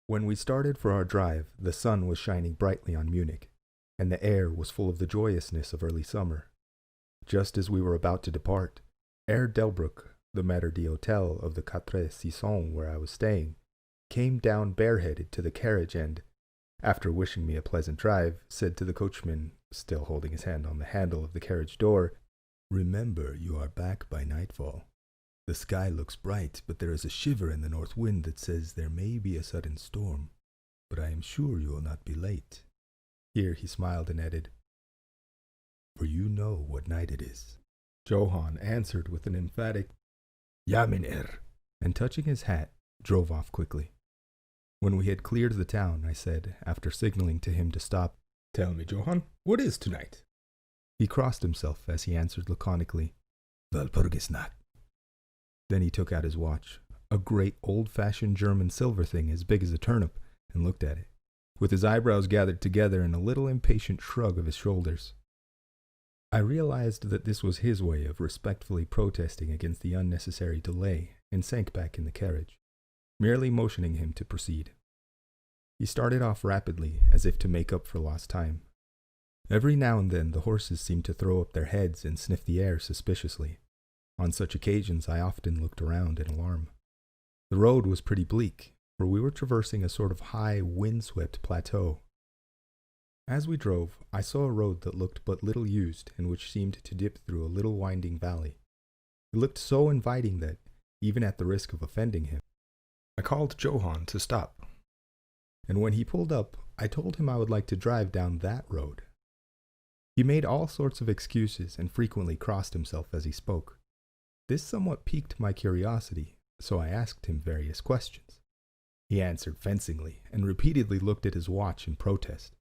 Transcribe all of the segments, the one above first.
When we started for our drive, the sun was shining brightly on Munich, and the air was full of the joyousness of early summer. Just as we were about to depart, Herr Delbruck, the maître d'hôtel of the Quatre Saisons where I was staying, came down bareheaded to the carriage and, after wishing me a pleasant drive, said to the coachman, still holding his hand on the handle of the carriage door, "Remember, you are back by nightfall. The sky looks bright, but there is a shiver in the north wind that says there may be a sudden storm, but I am sure you will not be late." Here he smiled and added, "For you know what night it is." Johann answered with an emphatic, "Ja, mynheer," and touching his hat, drove off quickly. When we had cleared the town, I said, after signaling to him to stop, "Tell me, Johann, what is tonight?" He crossed himself as he answered laconically, "Walpurgisnacht." Then he took out his watch, a great old-fashioned German silver thing as big as a turnip, and looked at it, with his eyebrows gathered together and a little impatient shrug of his shoulders. I realized that this was his way of respectfully protesting against the unnecessary delay, and sank back in the carriage, merely motioning him to proceed. He started off rapidly, as if to make up for lost time. Every now and then the horses seemed to throw up their heads and sniff the air suspiciously. On such occasions I often looked around in alarm. The road was pretty bleak, for we were traversing a sort of high, wind-swept plateau. As we drove, I saw a road that looked but little used and which seemed to dip through a little winding valley. It looked so inviting that, even at the risk of offending him, I called Johann to stop. And when he pulled up, I told him I would like to drive down that road. He made all sorts of excuses and frequently crossed himself as he spoke. This somewhat piqued my curiosity, so I asked him various questions. He answered fencingly and repeatedly looked at his watch in protest.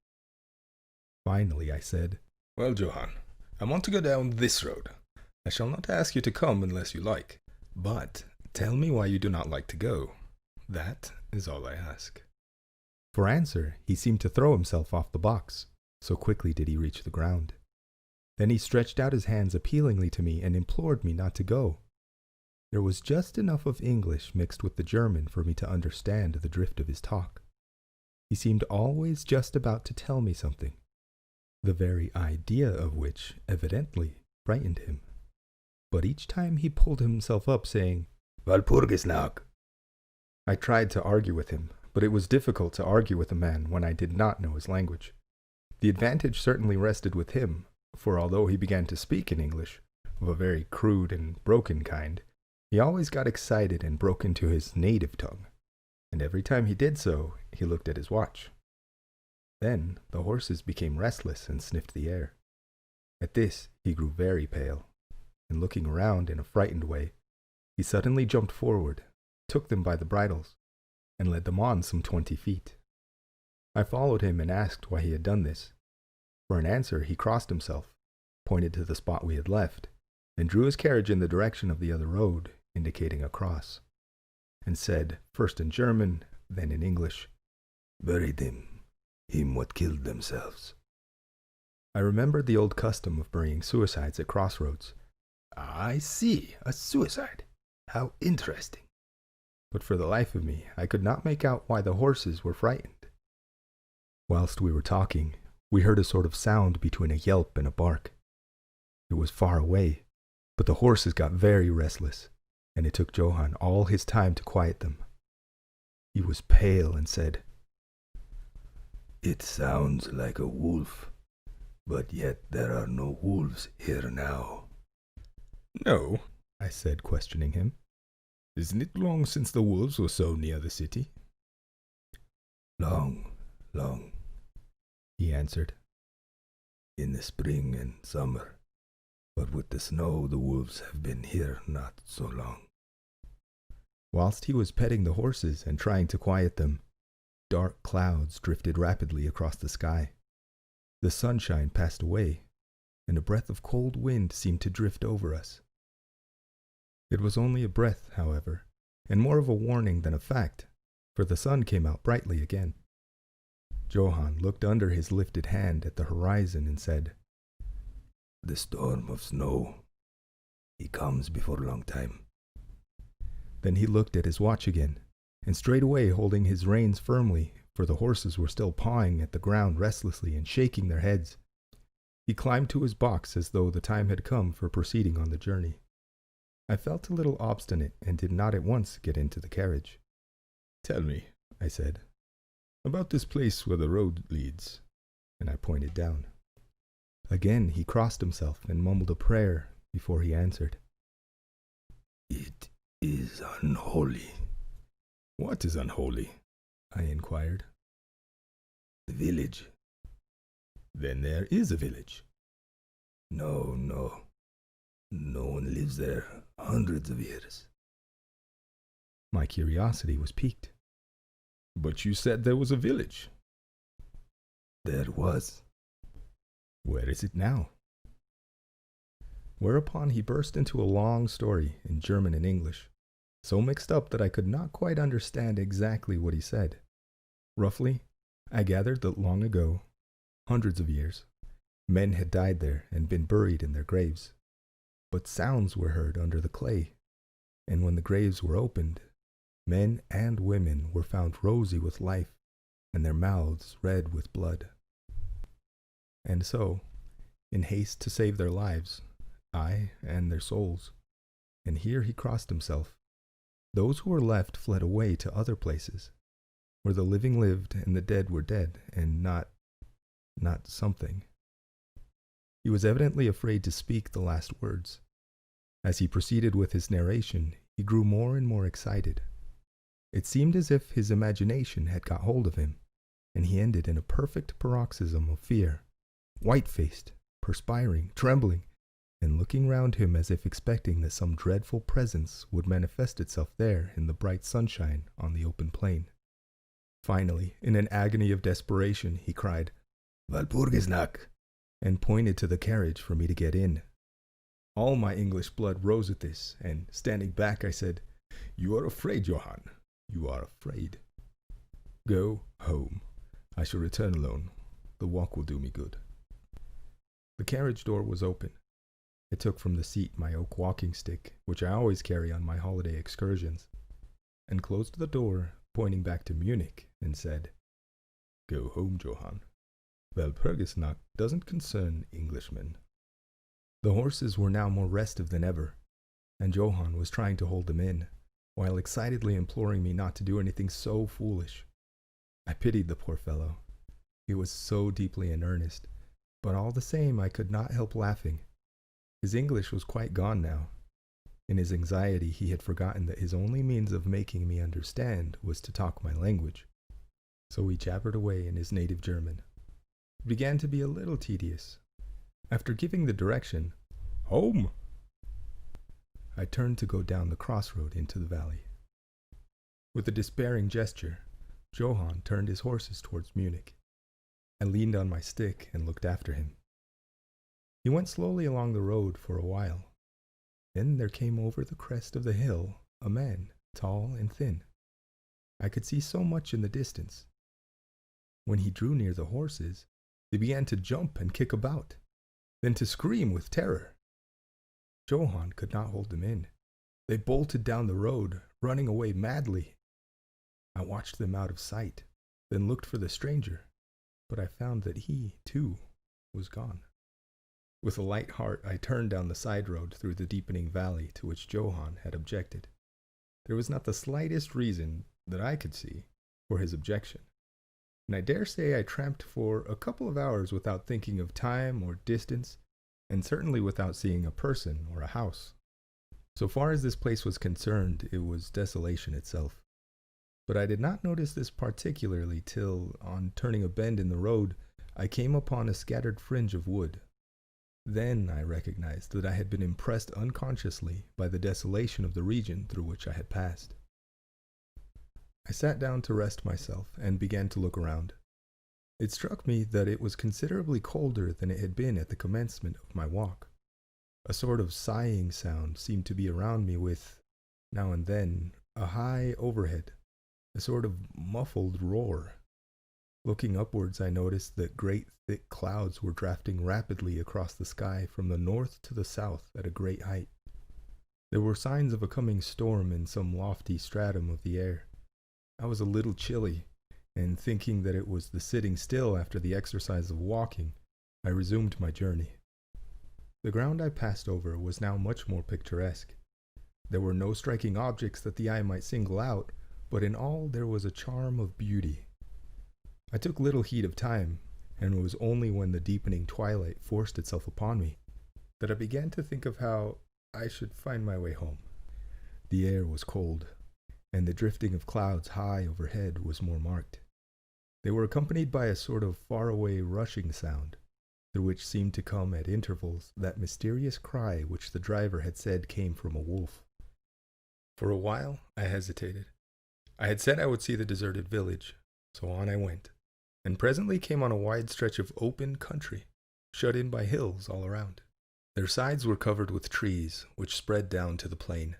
Finally, I said, "Well, Johann, I want to go down this road. I shall not ask you to come unless you like, but tell me why you do not like to go. That is all I ask." For answer, he seemed to throw himself off the box, so quickly did he reach the ground. Then he stretched out his hands appealingly to me and implored me not to go. There was just enough of English mixed with the German for me to understand the drift of his talk. He seemed always just about to tell me something, the very idea of which evidently frightened him. But each time he pulled himself up, saying, "Walpurgisnacht." I tried to argue with him, but it was difficult to argue with a man when I did not know his language. The advantage certainly rested with him, for although he began to speak in English, of a very crude and broken kind, he always got excited and broke into his native tongue, and every time he did so, he looked at his watch. Then the horses became restless and sniffed the air. At this, he grew very pale, and looking around in a frightened way, he suddenly jumped forward, took them by the bridles, and led them on some 20 feet. I followed him and asked why he had done this. For an answer, he crossed himself, pointed to the spot we had left, and drew his carriage in the direction of the other road, indicating a cross, and said, first in German, then in English, "Bury him what killed themselves." I remembered the old custom of burying suicides at crossroads. "I see, a suicide. How interesting." But for the life of me, I could not make out why the horses were frightened. Whilst we were talking, we heard a sort of sound between a yelp and a bark. It was far away, but the horses got very restless, and it took Johann all his time to quiet them. He was pale and said, "It sounds like a wolf, but yet there are no wolves here now." "No," I said, questioning him. "Isn't it long since the wolves were so near the city?" "Long, long," he answered. "In the spring and summer, but with the snow the wolves have been here not so long." Whilst he was petting the horses and trying to quiet them, dark clouds drifted rapidly across the sky. The sunshine passed away, and a breath of cold wind seemed to drift over us. It was only a breath, however, and more of a warning than a fact, for the sun came out brightly again. Johann looked under his lifted hand at the horizon and said, "The storm of snow. He comes before a long time." Then he looked at his watch again, and straightway holding his reins firmly, for the horses were still pawing at the ground restlessly and shaking their heads, he climbed to his box as though the time had come for proceeding on the journey. I felt a little obstinate and did not at once get into the carriage. "Tell me," I said, "about this place where the road leads," and I pointed down. Again he crossed himself and mumbled a prayer before he answered. "It is unholy." "What is unholy?" I inquired. "The village." "Then there is a village." No one lives there hundreds of years." My curiosity was piqued. "But you said there was a village." "There was." "Where is it now?" Whereupon he burst into a long story in German and English, so mixed up that I could not quite understand exactly what he said. Roughly, I gathered that long ago, hundreds of years, men had died there and been buried in their graves. But sounds were heard under the clay, and when the graves were opened, men and women were found rosy with life, and their mouths red with blood. And so, in haste to save their lives, ay, and their souls, and here he crossed himself, those who were left fled away to other places, where the living lived and the dead were dead, and not something. He was evidently afraid to speak the last words. As he proceeded with his narration, he grew more and more excited. It seemed as if his imagination had got hold of him, and he ended in a perfect paroxysm of fear, white-faced, perspiring, trembling, and looking round him as if expecting that some dreadful presence would manifest itself there in the bright sunshine on the open plain. Finally, in an agony of desperation, he cried, "Walpurgisnacht!" and pointed to the carriage for me to get in. All my English blood rose at this, and standing back, I said, "You are afraid, Johann. You are afraid. Go home. I shall return alone. The walk will do me good." The carriage door was open. I took from the seat my oak walking stick, which I always carry on my holiday excursions, and closed the door, pointing back to Munich, and said, "Go home, Johann. Walpurgisnacht doesn't concern Englishmen." The horses were now more restive than ever, and Johann was trying to hold them in, while excitedly imploring me not to do anything so foolish. I pitied the poor fellow. He was so deeply in earnest, but all the same I could not help laughing. His English was quite gone now. In his anxiety he had forgotten that his only means of making me understand was to talk my language. So he jabbered away in his native German. It began to be a little tedious. After giving the direction, "Home," I turned to go down the crossroad into the valley. With a despairing gesture, Johann turned his horses towards Munich. I leaned on my stick and looked after him. He went slowly along the road for a while. Then there came over the crest of the hill a man, tall and thin. I could see so much in the distance. When he drew near the horses, they began to jump and kick about, then to scream with terror. Johann could not hold them in. They bolted down the road, running away madly. I watched them out of sight, then looked for the stranger, but I found that he, too, was gone. With a light heart, I turned down the side road through the deepening valley to which Johann had objected. There was not the slightest reason, that I could see, for his objection, and I dare say I tramped for a couple of hours without thinking of time or distance, and certainly without seeing a person or a house. So far as this place was concerned, it was desolation itself. But I did not notice this particularly till, on turning a bend in the road, I came upon a scattered fringe of wood. Then I recognized that I had been impressed unconsciously by the desolation of the region through which I had passed. I sat down to rest myself and began to look around. It struck me that it was considerably colder than it had been at the commencement of my walk. A sort of sighing sound seemed to be around me with, now and then, a high overhead, a sort of muffled roar. Looking upwards, I noticed that great thick clouds were drafting rapidly across the sky from the north to the south at a great height. There were signs of a coming storm in some lofty stratum of the air, I was a little chilly, and thinking that it was the sitting still after the exercise of walking, I resumed my journey. The ground I passed over was now much more picturesque. There were no striking objects that the eye might single out, but in all there was a charm of beauty. I took little heed of time, and it was only when the deepening twilight forced itself upon me that I began to think of how I should find my way home. The air was cold, and the drifting of clouds high overhead was more marked. They were accompanied by a sort of far-away rushing sound, through which seemed to come at intervals that mysterious cry which the driver had said came from a wolf. For a while I hesitated. I had said I would see the deserted village, so on I went, and presently came on a wide stretch of open country, shut in by hills all around. Their sides were covered with trees, which spread down to the plain,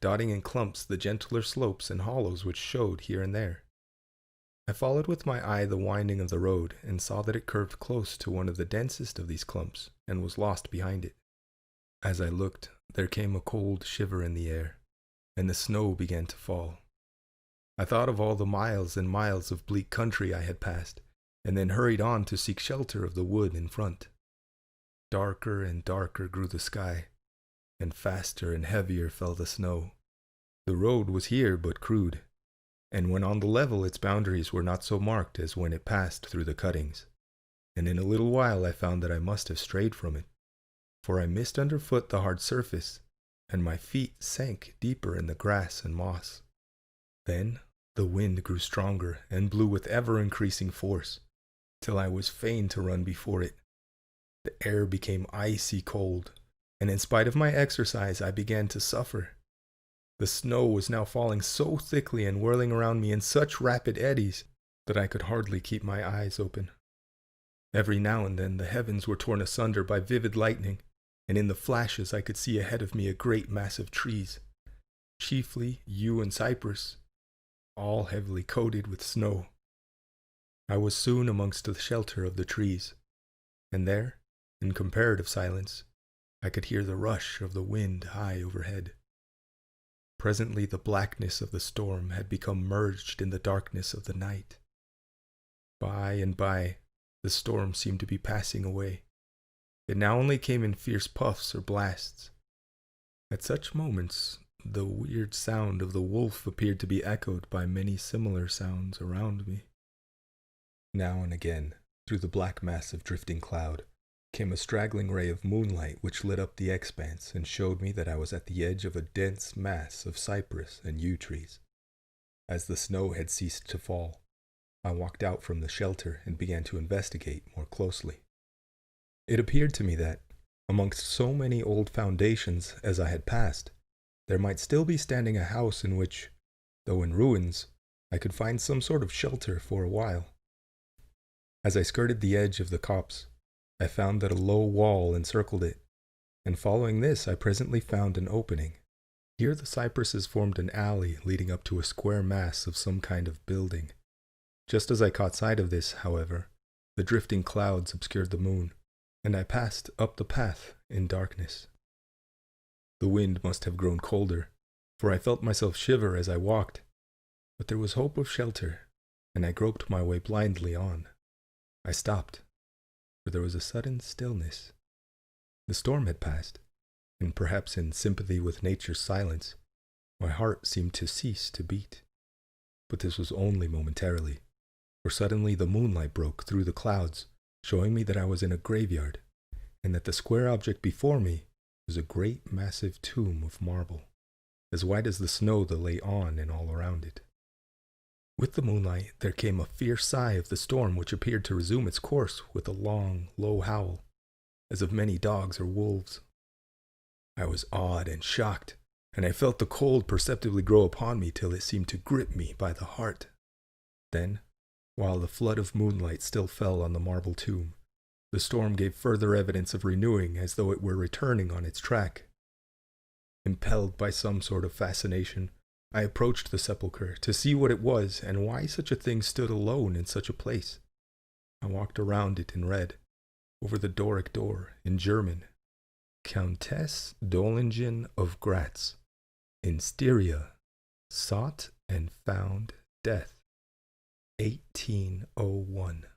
dotting in clumps the gentler slopes and hollows which showed here and there. I followed with my eye the winding of the road, and saw that it curved close to one of the densest of these clumps, and was lost behind it. As I looked, there came a cold shiver in the air, and the snow began to fall. I thought of all the miles and miles of bleak country I had passed, and then hurried on to seek shelter of the wood in front. Darker and darker grew the sky, and faster and heavier fell the snow. The road was here but crude, and when on the level its boundaries were not so marked as when it passed through the cuttings, and in a little while I found that I must have strayed from it, for I missed underfoot the hard surface, and my feet sank deeper in the grass and moss. Then the wind grew stronger and blew with ever-increasing force, till I was fain to run before it. The air became icy cold, and in spite of my exercise I began to suffer. The snow was now falling so thickly and whirling around me in such rapid eddies that I could hardly keep my eyes open. Every now and then the heavens were torn asunder by vivid lightning, and in the flashes I could see ahead of me a great mass of trees, chiefly yew and cypress, all heavily coated with snow. I was soon amongst the shelter of the trees, and there, in comparative silence, I could hear the rush of the wind high overhead. Presently the blackness of the storm had become merged in the darkness of the night. By and by, the storm seemed to be passing away. It now only came in fierce puffs or blasts. At such moments, the weird sound of the wolf appeared to be echoed by many similar sounds around me. Now and again, through the black mass of drifting cloud, came a straggling ray of moonlight which lit up the expanse and showed me that I was at the edge of a dense mass of cypress and yew trees. As the snow had ceased to fall, I walked out from the shelter and began to investigate more closely. It appeared to me that, amongst so many old foundations as I had passed, there might still be standing a house in which, though in ruins, I could find some sort of shelter for a while. As I skirted the edge of the copse, I found that a low wall encircled it, and following this I presently found an opening. Here the cypresses formed an alley leading up to a square mass of some kind of building. Just as I caught sight of this, however, the drifting clouds obscured the moon, and I passed up the path in darkness. The wind must have grown colder, for I felt myself shiver as I walked, but there was hope of shelter, and I groped my way blindly on. I stopped, for there was a sudden stillness. The storm had passed, and perhaps in sympathy with nature's silence, my heart seemed to cease to beat. But this was only momentarily, for suddenly the moonlight broke through the clouds, showing me that I was in a graveyard, and that the square object before me was a great massive tomb of marble, as white as the snow that lay on and all around it. With the moonlight there came a fierce sigh of the storm which appeared to resume its course with a long, low howl, as of many dogs or wolves. I was awed and shocked, and I felt the cold perceptibly grow upon me till it seemed to grip me by the heart. Then, while the flood of moonlight still fell on the marble tomb, the storm gave further evidence of renewing as though it were returning on its track. Impelled by some sort of fascination, I approached the sepulchre to see what it was and why such a thing stood alone in such a place. I walked around it and read, over the Doric door, in German, Countess Dollingen of Gratz, in Styria, sought and found death. 1801.